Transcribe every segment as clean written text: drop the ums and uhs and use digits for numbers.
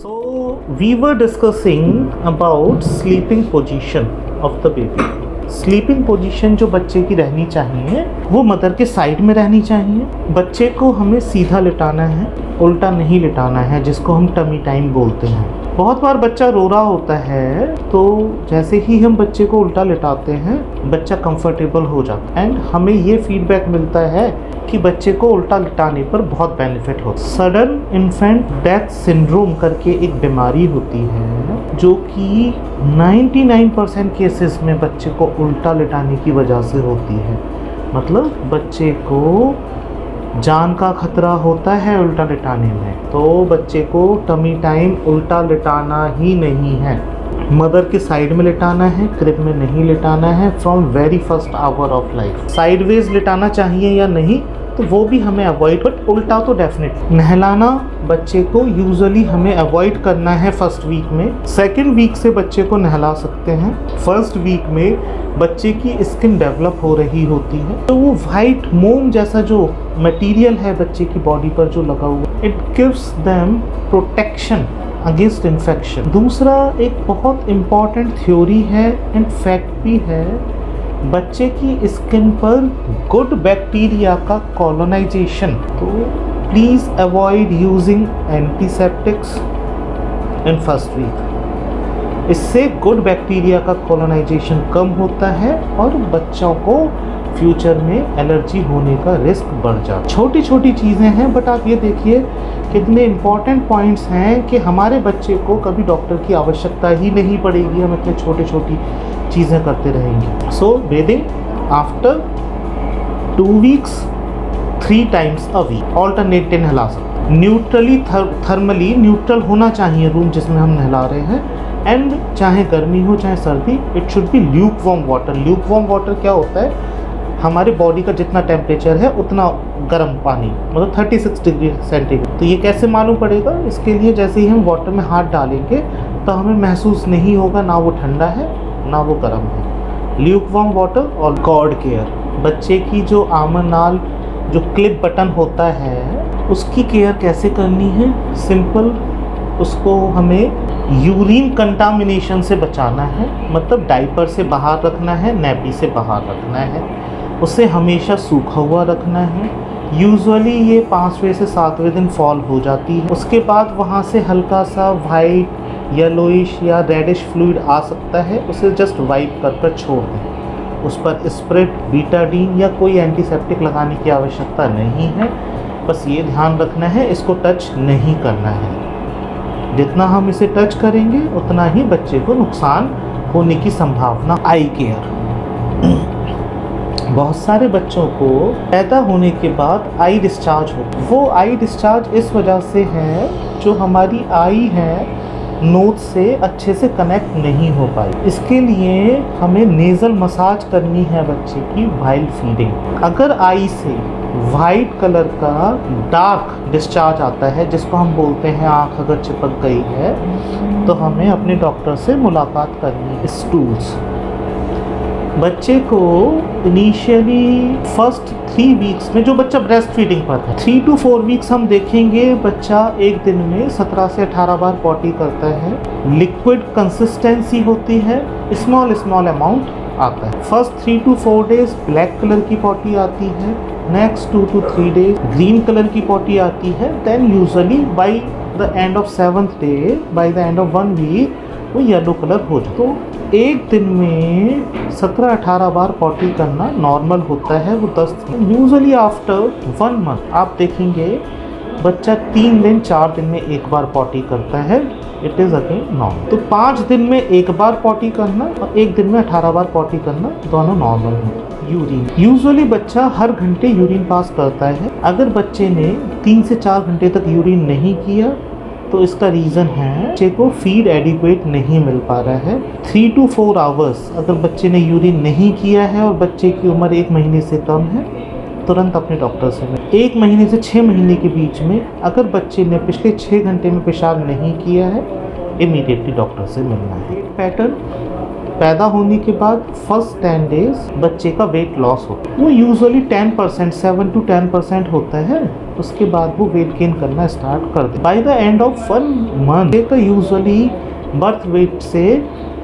So we were discussing about sleeping position of the baby. Sleeping position जो बच्चे की रहनी चाहिए वो मदर के साइड में रहनी चाहिए। बच्चे को हमें सीधा लिटाना है, उल्टा नहीं लिटाना है, जिसको हम टमी टाइम बोलते हैं। बहुत बार बच्चा रो रहा होता है तो जैसे ही हम बच्चे को उल्टा लिटाते हैं बच्चा कंफर्टेबल हो जाता है एंड हमें ये फीडबैक मिलता है कि बच्चे को उल्टा लिटाने पर बहुत बेनिफिट होता है। सडन इन्फेंट डेथ सिंड्रोम करके एक बीमारी होती है जो कि 99% केसेस में बच्चे को उल्टा लिटाने की वजह से होती है। मतलब बच्चे को जान का खतरा होता है उल्टा लिटाने में, तो बच्चे को टमी टाइम उल्टा लिटाना ही नहीं है। मदर के साइड में लिटाना है, क्रिब में नहीं लिटाना है from very first hour of life. Sideways लिटाना चाहिए या नहीं तो वो भी हमें अवॉइड, बट उल्टा तो डेफिनेटली। नहलाना बच्चे को यूजुअली हमें अवॉइड करना है फर्स्ट वीक में। सेकेंड वीक से बच्चे को नहला सकते हैं। फर्स्ट वीक में बच्चे की स्किन डेवलप हो रही होती है तो वो वाइट मोम जैसा जो मटेरियल है बच्चे की बॉडी पर जो लगा हुआ, it gives them protection against infection. दूसरा एक बहुत इम्पॉर्टेंट थ्योरी है एंड फैक्ट भी है, बच्चे की स्किन पर गुड बैक्टीरिया का कॉलोनाइजेशन। तो please avoid using antiseptics in first week. इससे गुड बैक्टीरिया का कॉलोनाइजेशन कम होता है और बच्चों को फ्यूचर में एलर्जी होने का रिस्क बढ़ जाता है। छोटी छोटी चीज़ें हैं बट आप ये देखिए कितने इम्पॉर्टेंट पॉइंट्स हैं कि हमारे बच्चे को कभी डॉक्टर की आवश्यकता ही नहीं पड़ेगी, हम इतने छोटी छोटी चीज़ें करते रहेंगे। So bathing after 2 weeks 3 times a week, alternate नहला सकते। न्यूट्रली थर्मली न्यूट्रल होना चाहिए रूम जिसमें हम नहला रहे हैं एंड चाहे गर्मी हो चाहे सर्दी, it should be Luke warm water. Luke warm water क्या होता है, हमारे बॉडी का जितना टेम्परेचर है उतना गर्म पानी, मतलब 36 डिग्री सेंटीग्रेड। तो ये कैसे मालूम पड़ेगा, इसके लिए जैसे ही हम वाटर में हाथ डालेंगे तो हमें महसूस नहीं होगा ना वो ठंडा है ना वो गर्म है। ल्यूक वार्म वाटर और कॉर्ड केयर। बच्चे की जो आमन नाल जो क्लिप बटन होता है उसकी केयर कैसे करनी है, सिंपल, उसको हमें यूरिन कंटामिनेशन से बचाना है, मतलब डाइपर से बाहर रखना है, नैपी से बाहर रखना है, उसे हमेशा सूखा हुआ रखना है। यूजुअली ये 5वें से 7वें दिन फॉल हो जाती है, उसके बाद वहाँ से हल्का सा वाइट येलोइश या रेडिश फ्लूइड आ सकता है, उसे जस्ट वाइप कर छोड़ दें। उस पर स्प्रिट, बीटाडीन या कोई एंटीसेप्टिक लगाने की आवश्यकता नहीं है। बस ये ध्यान रखना है इसको टच नहीं करना है। जितना हम इसे टच करेंगे उतना ही बच्चे को नुकसान होने की संभावना। आई केयर, बहुत सारे बच्चों को पैदा होने के बाद आई डिस्चार्ज हो, वो आई डिस्चार्ज इस वजह से है जो हमारी आई है नोज से अच्छे से कनेक्ट नहीं हो पाई। इसके लिए हमें नेज़ल मसाज करनी है बच्चे की वाइल फीडिंग। अगर आई से वाइट कलर का डार्क डिस्चार्ज आता है जिसको हम बोलते हैं आँख अगर चिपक गई है तो हमें अपने डॉक्टर से मुलाकात करनी है। स्टूल्स, बच्चे को इनिशियली फर्स्ट 3 वीक्स में जो बच्चा ब्रेस्ट फीडिंग पर है 3 to 4 वीक्स हम देखेंगे बच्चा एक दिन में 17 से 18 बार पॉटी करता है। लिक्विड कंसिस्टेंसी होती है, स्मॉल अमाउंट आता है। First 3 to 4 days black colour की पॉटी आती है, next 2 to 3 days green colour की पॉटी आती है, then usually by the end of 7th day, by the end of 1 week वो येलो कलर हो जाए। तो एक दिन में 17-18 बार पॉटी करना नॉर्मल होता है। वो 10 यूजुअली आफ्टर 1 मंथ आप देखेंगे बच्चा 3 दिन 4 दिन में एक बार पॉटी करता है, इट इज़ अगेन नॉर्मल। तो 5 दिन में एक बार पॉटी करना और एक दिन में 18 बार पॉटी करना दोनों नॉर्मल है। यूरिन, यूजुअली बच्चा हर घंटे यूरिन पास करता है। अगर बच्चे ने 3 से 4 घंटे तक यूरिन नहीं किया तो इसका रीज़न है बच्चे को फीड एडिक्वेट नहीं मिल पा रहा है। 3 to 4 आवर्स अगर बच्चे ने यूरिन नहीं किया है और बच्चे की उम्र 1 महीने से कम है तुरंत अपने डॉक्टर से मिलें। 1 महीने से 6 महीने के बीच में अगर बच्चे ने पिछले 6 घंटे में पेशाब नहीं किया है इमीडिएटली डॉक्टर से मिलना है। पैटर्न पैदा होने के बाद फर्स्ट 10 डेज बच्चे का वेट लॉस होता है, वो यूजुअली 10%, 7 to 10% होता है। उसके बाद वो वेट गेन करना स्टार्ट कर दे। By the end of 1 month का यूजुअली बर्थ वेट से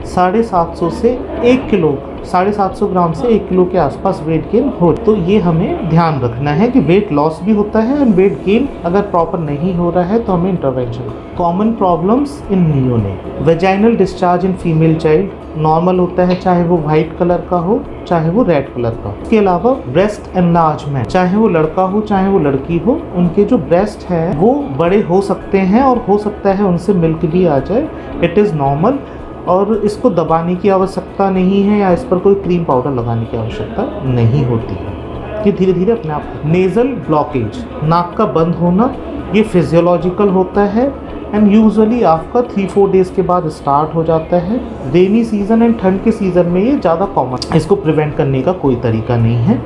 750 से 1 किलो, 750 ग्राम से 1 किलो के आसपास वेट गेन हो। तो ये हमें ध्यान रखना है कि वेट लॉस भी होता है एंड वेट गेन अगर प्रॉपर नहीं हो रहा है तो हमें intervention. Common problems in neonate, vaginal discharge in female child normal होता है, चाहे वो वाइट कलर का हो चाहे वो रेड कलर का हो। इसके अलावा ब्रेस्ट एनलार्जमेंट, चाहे वो लड़का हो चाहे वो लड़की हो, उनके जो ब्रेस्ट है वो बड़े हो सकते हैं और हो सकता है उनसे मिल्क भी आ जाए। इट इज़ नॉर्मल और इसको दबाने की आवश्यकता नहीं है या इस पर कोई क्रीम पाउडर लगाने की आवश्यकता नहीं होती है, ये धीरे धीरे अपने आप। नेज़ल ब्लॉकेज, नाक का बंद होना, ये फिजियोलॉजिकल होता है एंड यूजुअली आपका 3-4 डेज़ के बाद स्टार्ट हो जाता है। रेनी सीज़न एंड ठंड के सीज़न में ये ज़्यादा कॉमन। इसको प्रिवेंट करने का कोई तरीका नहीं है।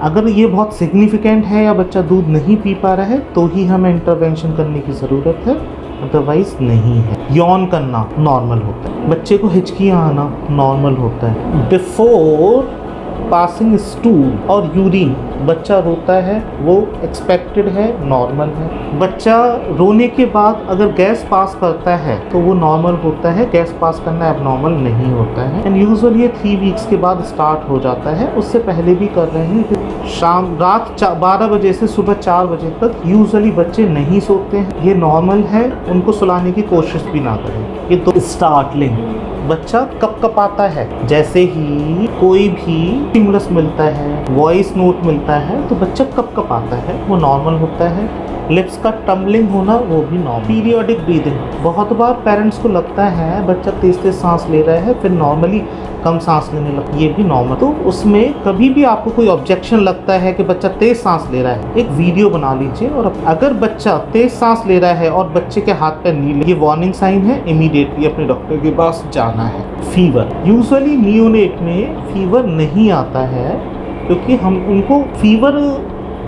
अगर ये बहुत सिग्निफिकेंट है या बच्चा दूध नहीं पी पा रहा है तो ही हमें इंटरवेंशन करने की ज़रूरत है, अदरवाइज नहीं है। यौन करना नॉर्मल होता है, बच्चे को हिचकियाँ आना नॉर्मल होता है। बिफोर पासिंग स्टूल और यूरिन बच्चा रोता है, वो एक्सपेक्टेड है, नॉर्मल है। बच्चा रोने के बाद अगर गैस पास करता है तो वो नॉर्मल होता है, गैस पास करना एबनॉर्मल नहीं होता है। एंड यूजुअली ये 3 वीक्स के बाद स्टार्ट हो जाता है, उससे पहले भी कर रहे हैं। शाम रात 12 बजे से सुबह 4 बजे तक यूजुअली बच्चे नहीं सोते हैं, ये नॉर्मल है, उनको सुलाने की कोशिश भी ना करें। ये तो स्टार्टलिंग, बच्चा कपकपाता है, जैसे ही कोई भी स्टिमुलस मिलता है, वॉइस नोट मिलता है तो बच्चा कपकपाता है, वो नॉर्मल होता है। लिप्स का टम्बलिंग होना वो भी नॉर्मल। पीरियोडिक ब्रीदिंग, बहुत बार पेरेंट्स को लगता है बच्चा तेज तेज सांस ले रहा है फिर नॉर्मली कम सांस लेने लगता है, ये भी नॉर्मल। तो उसमें कभी भी आपको कोई ऑब्जेक्शन लगता है कि बच्चा तेज सांस ले रहा है, एक वीडियो बना लीजिए और अगर बच्चा तेज सांस ले रहा है और बच्चे के हाथ पैर नीले, ये वार्निंग साइन है, इमीडिएटली अपने डॉक्टर के पास जाना है। फीवर, यूजुअली नियोनेट में फीवर नहीं आता है क्योंकि हम उनको फीवर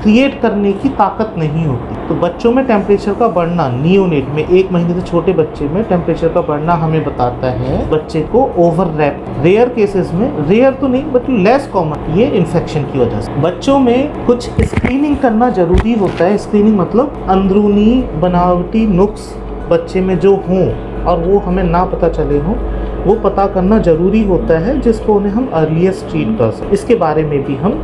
क्रिएट करने की ताकत नहीं होती। तो बच्चों में टेम्परेचर का बढ़ना, नियोनेट में 1 महीने से छोटे बच्चे में टेम्परेचर का बढ़ना हमें बताता है बच्चे को ओवर रैप। रेयर केसेस में, रेयर तो नहीं बट लेस कॉमन, ये इन्फेक्शन की वजह से। बच्चों में कुछ स्क्रीनिंग करना जरूरी होता है। स्क्रीनिंग मतलब अंदरूनी बनावटी नुक्स बच्चे में जो हों और वो हमें ना पता चले हों, वो पता करना ज़रूरी होता है, जिसको उन्हें हम अर्लीस्ट ट्रीट कर सकते। इसके बारे में भी हम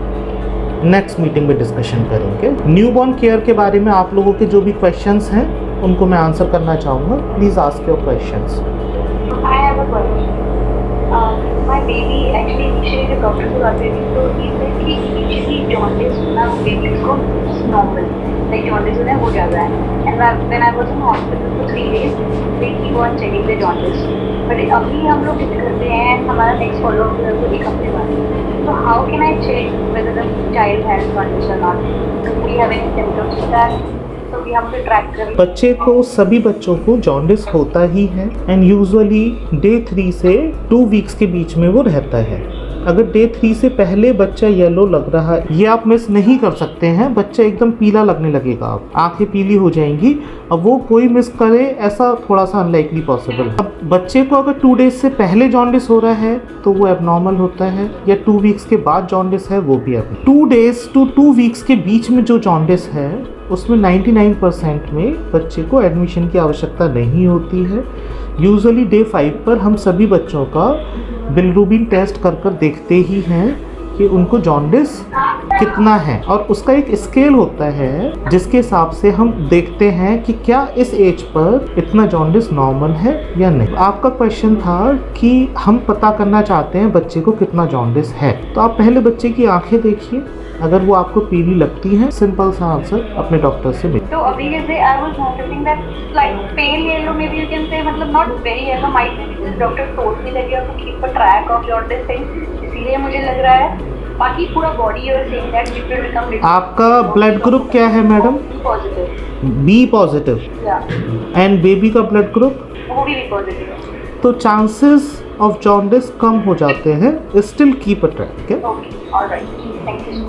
नेक्स्ट मीटिंग में डिस्कशन करेंगे। न्यूबॉर्न केयर के बारे में आप लोगों के जो भी क्वेश्चंस हैं उनको मैं आंसर करना चाहूँगा। Please ask your questions. I have a question. My baby actually initially the doctor को आते थे तो he said कि initially jaundice होना baby को normal, like jaundice होना हो जाता है। And when I was in hospital for 3 days, they keep on checking the jaundice. But अभी हम लोग visit करते हैं, हमारा next follow up है तो 1 हफ्ते बाद। So how can I check whether the child has jaundice or not? Do we have any symptoms for that? So we have to track कर। बच्चे को, सभी बच्चों को जॉन्डिस होता ही है एंड यूजुअली डे 3 से 2 वीक्स के बीच में वो रहता है। अगर डे 3 से पहले बच्चा येलो लग रहा है, ये आप मिस नहीं कर सकते हैं। बच्चा एकदम पीला लगने लगेगा, आप आंखें पीली हो जाएंगी। अब वो कोई मिस करे ऐसा थोड़ा सा अनलाइकली पॉसिबल है। अब बच्चे को अगर 2 डेज से पहले जॉन्डिस हो रहा है तो वो एबनॉर्मल होता है, या 2 वीक्स के बाद जॉन्डिस है वो भी अब 2 डेज टू 2 वीक्स के बीच में जो जॉन्डिस है उसमें 99% में बच्चे को एडमिशन की आवश्यकता नहीं होती है। यूजुअली डे 5 पर हम सभी बच्चों का बिलिरुबिन टेस्ट कर कर देखते ही हैं कि उनको जॉन्डिस कितना है, और उसका एक स्केल होता है जिसके हिसाब से हम देखते हैं कि क्या इस एज पर इतना जॉन्डिस नॉर्मल है या नहीं। आपका क्वेश्चन था कि हम पता करना चाहते हैं बच्चे को कितना जॉन्डिस है, तो आप पहले बच्चे की आंखें देखिए, अगर वो आपको पीली लगती है, सिंपल सा आंसर अपने डॉक्टर से मिले। तो अभी जैसे I was noticing that like pale yellow maybe you can say, मतलब not very yellow, might be doctor told me that you have to keep a track of jaundice thing, इसीलिए मुझे लग रहा है। बाकी पूरा बॉडी और saying that people become. आपका ब्लड ग्रुप क्या है मैडम? पॉजिटिव। B positive. या एंड बेबी का ब्लड ग्रुप? वो भी पॉजिटिव है। तो चांसेस ऑफ जॉन्डिस कम हो जाते हैं। Still keep a track. Okay, alright, thank you.